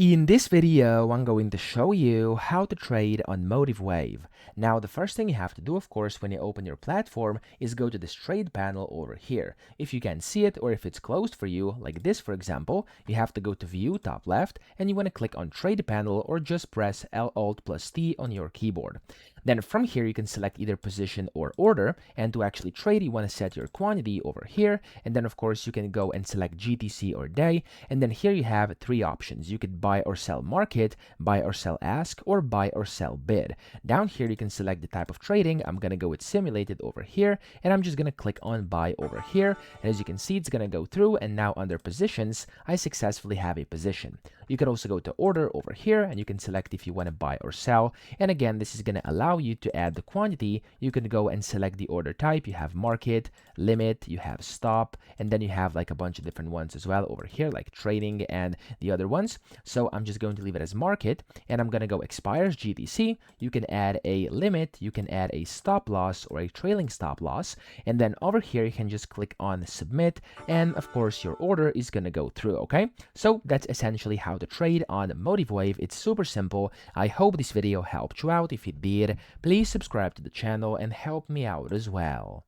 In this video, I'm going to show you how to trade on MotiveWave. Now, the first thing you have to do, of course, when you open your platform is go to this trade panel over here. If you can't see it or if it's closed for you, like this, for example, you have to go to View, top left, and you want to click on Trade Panel or just press Alt+T on your keyboard. Then from here, you can select either position or order, and to actually trade, you want to set your quantity over here, and then of course, you can go and select GTC or day, and then here you have three options. You could buy or sell market, buy or sell ask, or buy or sell bid. Down here, you can select the type of trading. I'm going to go with simulated over here, and I'm just going to click on buy over here, and as you can see, it's going to go through, and now under positions, I successfully have a position. You can also go to order over here, and you can select if you want to buy or sell, and again, this is going to allow you to add the quantity. You can go and select the order type. You have market, limit, you have stop, and then you have like a bunch of different ones as well over here, like trading and the other ones. So I'm just going to leave it as market, and I'm going to go expires GTC. You can add a limit, you can add a stop loss or a trailing stop loss, and then over here you can just click on submit, and of course your order is going to go through. Okay, so that's essentially how to trade on MotiveWave. It's super simple. I hope this video helped you out. If it did, please subscribe to the channel and help me out as well.